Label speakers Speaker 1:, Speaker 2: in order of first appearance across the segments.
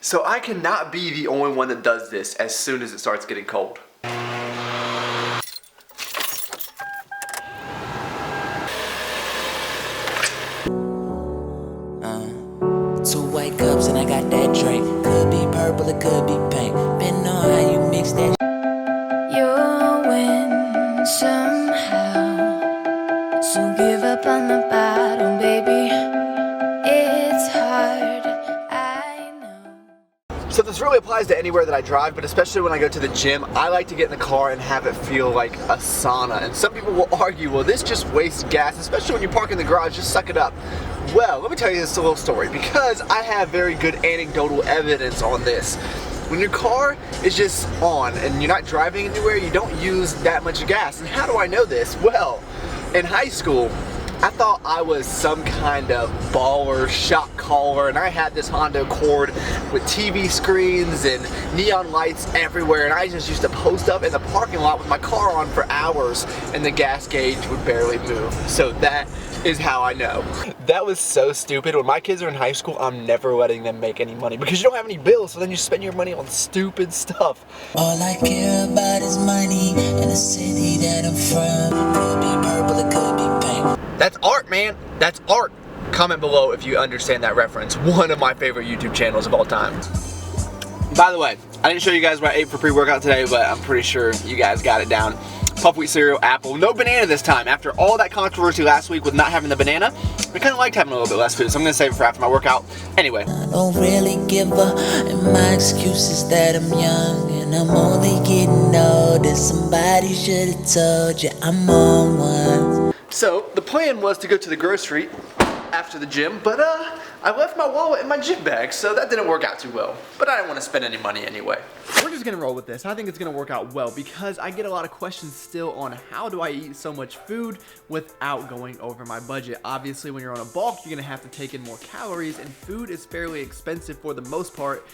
Speaker 1: So I cannot be the only one that does this as soon as it starts getting cold.
Speaker 2: Two white cups and I got that drink. Could be purple, it could be pink. Depending on how you mix that.
Speaker 3: You'll win somehow. So give up on the battle, baby. It's hard, I know.
Speaker 1: So this really applies to anywhere that I drive, but especially when I go to the gym, I like to get in the car and have it feel like a sauna. And some people will argue, well, this just wastes gas, especially when you park in the garage, just suck it up. Well, let me tell you this little story, because I have very good anecdotal evidence on this. When your car is just on and you're not driving anywhere, you don't use that much gas. And how do I know this? Well, in high school, I thought I was some kind of baller, shot caller, and I had this Honda Accord with TV screens and neon lights everywhere, and I just used to post up in the parking lot with my car on for hours, and the gas gauge would barely move. So that is how I know. That was so stupid. When my kids are in high school, I'm never letting them make any money because you don't have any bills, so then you spend your money on stupid stuff.
Speaker 2: All I care about is money and the city that I'm from. Could be purple, it could be pink.
Speaker 1: That's art, man. That's art. Comment below if you understand that reference. One of my favorite YouTube channels of all time. By the way, I didn't show you guys what I ate for pre-workout today, but I'm pretty sure you guys got it down. Puff wheat cereal, apple, no banana this time. After all that controversy last week with not having the banana, I kind of liked having a little bit less food, so I'm gonna save it for after my workout. Anyway.
Speaker 2: I don't really give a, and my excuse is that I'm young and I'm only getting older. Somebody should have told you I'm on one.
Speaker 1: So the plan was to go to the grocery after the gym, but I left my wallet in my gym bag, so that didn't work out too well. But I didn't want to spend any money anyway. We're just gonna roll with this. I think it's gonna work out well because I get a lot of questions still on how do I eat so much food without going over my budget. Obviously, when you're on a bulk, you're gonna have to take in more calories, and food is fairly expensive for the most part.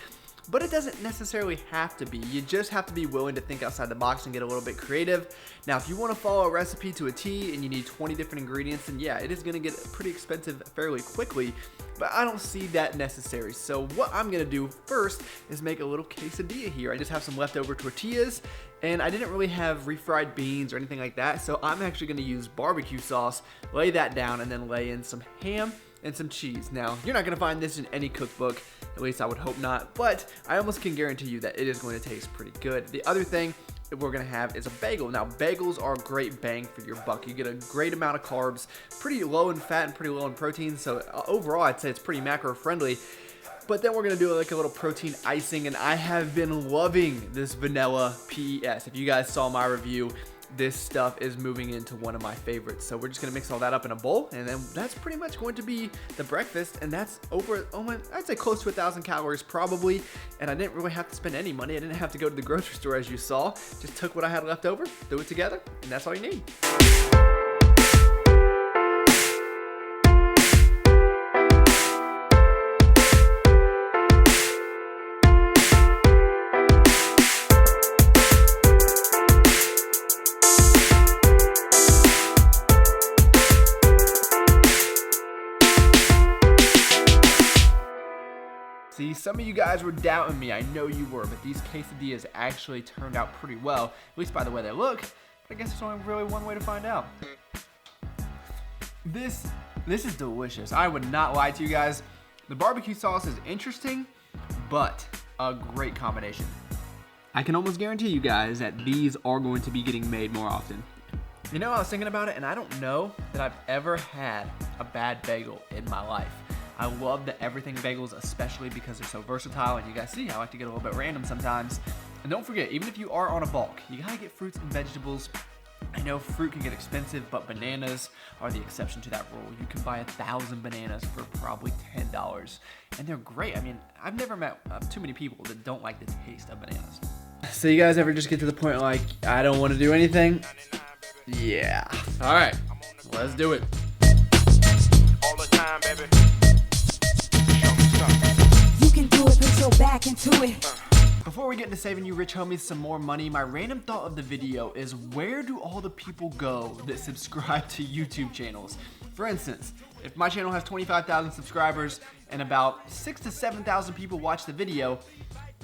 Speaker 1: But it doesn't necessarily have to be. You just have to be willing to think outside the box and get a little bit creative. Now, if you want to follow a recipe to a T and you need 20 different ingredients, then yeah, it is going to get pretty expensive fairly quickly, but I don't see that necessary. So what I'm going to do first is make a little quesadilla here. I just have some leftover tortillas, and I didn't really have refried beans or anything like that, so I'm actually going to use barbecue sauce, lay that down, and then lay in some ham and some cheese. Now, you're not gonna find this in any cookbook, at least I would hope not, but I almost can guarantee you that it is going to taste pretty good. The other thing that we're gonna have is a bagel. Now, bagels are a great bang for your buck. You get a great amount of carbs, pretty low in fat and pretty low in protein, so overall I'd say it's pretty macro friendly. But then we're gonna do like a little protein icing, and I have been loving this vanilla PES. If you guys saw my review, this stuff is moving into one of my favorites. So we're just gonna mix all that up in a bowl, and then that's pretty much going to be the breakfast, and that's over, I'd say close to 1,000 calories probably, and I didn't really have to spend any money. I didn't have to go to the grocery store, as you saw. Just took what I had left over, threw it together, and that's all you need. See, some of you guys were doubting me. I know you were, but these quesadillas actually turned out pretty well, at least by the way they look. But I guess there's only really one way to find out. This is delicious. I would not lie to you guys. The barbecue sauce is interesting, but a great combination. I can almost guarantee you guys that these are going to be getting made more often. You know, I was thinking about it, and I don't know that I've ever had a bad bagel in my life. I love the everything bagels, especially because they're so versatile, and you guys see I like to get a little bit random sometimes. And don't forget, even if you are on a bulk, you gotta get fruits and vegetables. I know fruit can get expensive, but bananas are the exception to that rule. You can buy 1,000 bananas for probably $10, and they're great. I mean, I've never met too many people that don't like the taste of bananas. So you guys ever just get to the point like, I don't want to do anything? Yeah. All right, let's do it.
Speaker 4: All the time, baby.
Speaker 5: You can do it, put your back into it.
Speaker 1: Before we get into saving you rich homies some more money, my random thought of the video is, where do all the people go that subscribe to YouTube channels? For instance, if my channel has 25,000 subscribers and about 6,000 to 7,000 people watch the video,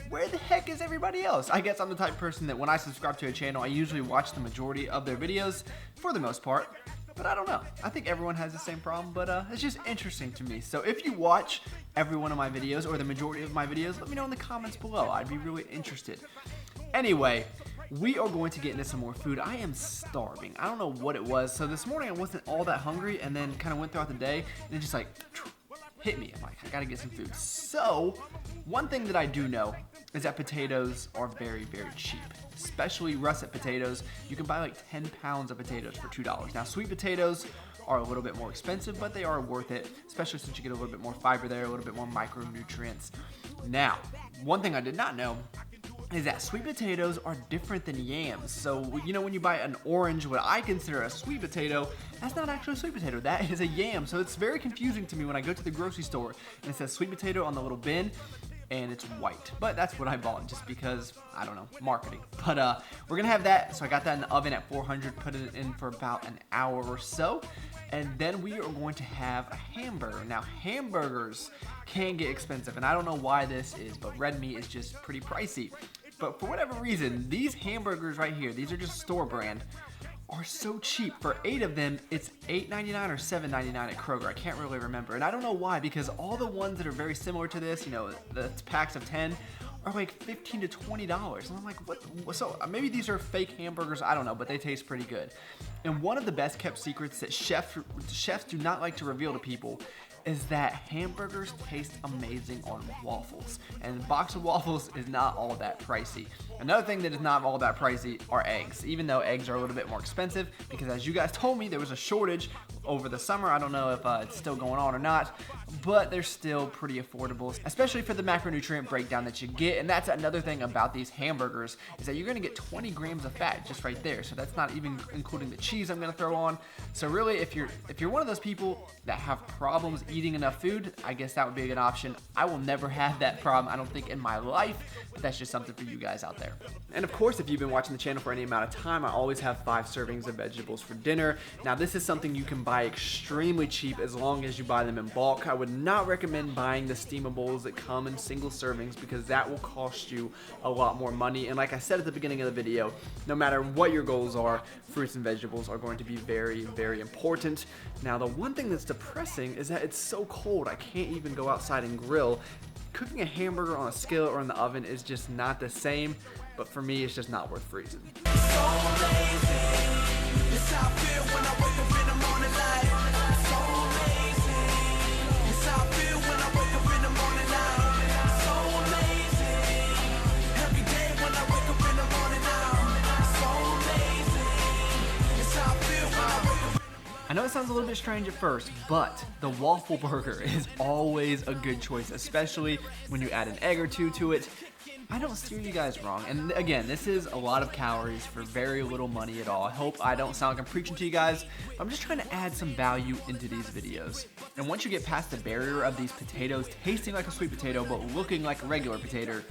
Speaker 1: where the heck is everybody else? I guess I'm the type of person that when I subscribe to a channel, I usually watch the majority of their videos for the most part. But I don't know. I think everyone has the same problem, but it's just interesting to me. So if you watch every one of my videos or the majority of my videos, let me know in the comments below. I'd be really interested. Anyway, we are going to get into some more food. I am starving. I don't know what it was. So this morning I wasn't all that hungry and then kind of went throughout the day and it just like hit me. I'm like, I gotta get some food. So one thing that I do know is that potatoes are very, very cheap, especially russet potatoes. You can buy like 10 pounds of potatoes for $2. Now, sweet potatoes are a little bit more expensive, but they are worth it, especially since you get a little bit more fiber there, a little bit more micronutrients. Now, one thing I did not know is that sweet potatoes are different than yams. So, you know, when you buy an orange, what I consider a sweet potato, that's not actually a sweet potato, that is a yam. So it's very confusing to me when I go to the grocery store and it says sweet potato on the little bin and it's white. But that's what I bought just because, I don't know, marketing. But we're gonna have that. So I got that in the oven at 400, put it in for about an hour or so. And then we are going to have a hamburger. Now, hamburgers can get expensive, and I don't know why this is, but red meat is just pretty pricey. But for whatever reason, these hamburgers right here, these are just store brand, are so cheap. For 8 of them, it's $8.99 or $7.99 at Kroger. I can't really remember. And I don't know why, because all the ones that are very similar to this, you know, the packs of 10, are like $15 to $20. And I'm like, what? So maybe these are fake hamburgers, I don't know, but they taste pretty good. And one of the best kept secrets that chefs do not like to reveal to people is that hamburgers taste amazing on waffles. And a box of waffles is not all that pricey. Another thing that is not all that pricey are eggs, even though eggs are a little bit more expensive, because as you guys told me, there was a shortage over the summer. I don't know if it's still going on or not, but they're still pretty affordable, especially for the macronutrient breakdown that you get. And that's another thing about these hamburgers, is that you're gonna get 20 grams of fat just right there. So that's not even including the cheese I'm gonna throw on. So really, if you're one of those people that have problems eating enough food, I guess that would be a good option. I will never have that problem, I don't think, in my life, but that's just something for you guys out there. And of course, if you've been watching the channel for any amount of time, I always have 5 servings of vegetables for dinner. Now, this is something you can buy extremely cheap as long as you buy them in bulk. I would not recommend buying the steamables that come in single servings, because that will cost you a lot more money. And like I said at the beginning of the video, no matter what your goals are, fruits and vegetables are going to be very, very important. Now, the one thing that's depressing is that it's so cold, I can't even go outside and grill. Cooking a hamburger on a skillet or in the oven is just not the same, but for me, it's just not worth freezing. I know it sounds a little bit strange at first, but the waffle burger is always a good choice, especially when you add an egg or two to it. I don't steer you guys wrong, and again, this is a lot of calories for very little money at all. I hope I don't sound like I'm preaching to you guys. I'm just trying to add some value into these videos. And once you get past the barrier of these potatoes tasting like a sweet potato but looking like a regular potato,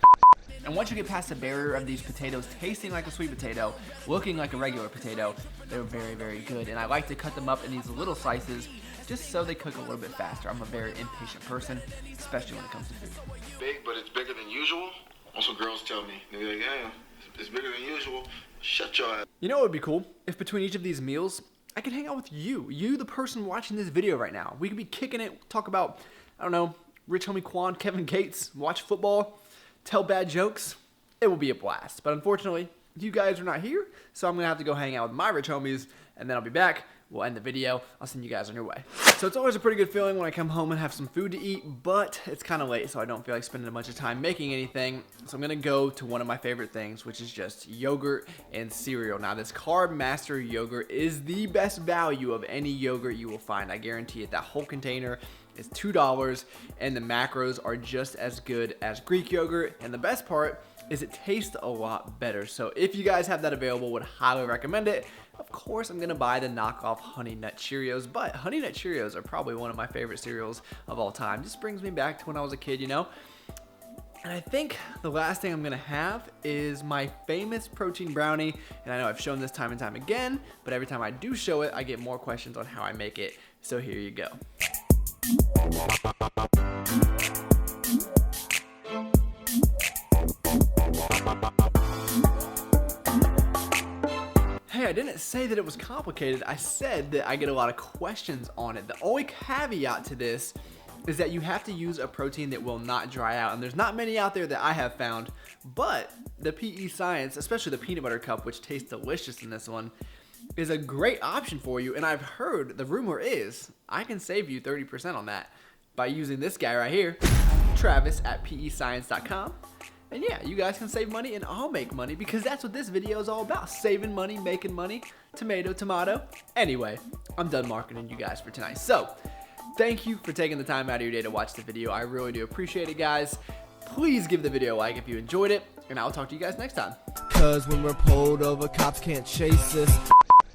Speaker 1: looking like a regular potato, they're very, very good. And I like to cut them up in these little slices just so they cook a little bit faster. I'm a very impatient person, especially when it comes to food.
Speaker 6: Big, but it's bigger than usual. That's what girls tell me. They're like, yeah, it's bigger than usual. Shut your ass.
Speaker 1: You know what would be cool? If between each of these meals, I could hang out with you, the person watching this video right now. We could be kicking it, talk about, I don't know, Rich Homie Quan, Kevin Gates, watch football, tell bad jokes. It will be a blast. But unfortunately, you guys are not here, so I'm going to have to go hang out with my rich homies, and then I'll be back. We'll end the video. I'll send you guys on your way. So it's always a pretty good feeling when I come home and have some food to eat, but it's kind of late, so I don't feel like spending a bunch of time making anything. So I'm going to go to one of my favorite things, which is just yogurt and cereal. Now, this Carb Master yogurt is the best value of any yogurt you will find. I guarantee it. That whole container is $2, and the macros are just as good as Greek yogurt. And the best part is it tastes a lot better. So if you guys have that available, would highly recommend it. Of course, I'm gonna buy the knockoff Honey Nut Cheerios, but Honey Nut Cheerios are probably one of my favorite cereals of all time. Just brings me back to when I was a kid, you know? And I think the last thing I'm gonna have is my famous protein brownie. And I know I've shown this time and time again, but every time I do show it, I get more questions on how I make it. So here you go. I didn't say that it was complicated. I said that I get a lot of questions on it. The only caveat to this is that you have to use a protein that will not dry out, and there's not many out there that I have found, but the PE Science, especially the peanut butter cup, which tastes delicious in this one, is a great option for you. And I've heard, the rumor is, I can save you 30% on that by using this guy right here, Travis at pescience.com. And yeah, you guys can save money and I'll make money, because that's what this video is all about. Saving money, making money, tomato, tomato. Anyway, I'm done marketing you guys for tonight. So, thank you for taking the time out of your day to watch the video. I really do appreciate it, guys. Please give the video a like if you enjoyed it, and I'll talk to you guys next time.
Speaker 7: Cause when we're pulled over, cops can't chase us.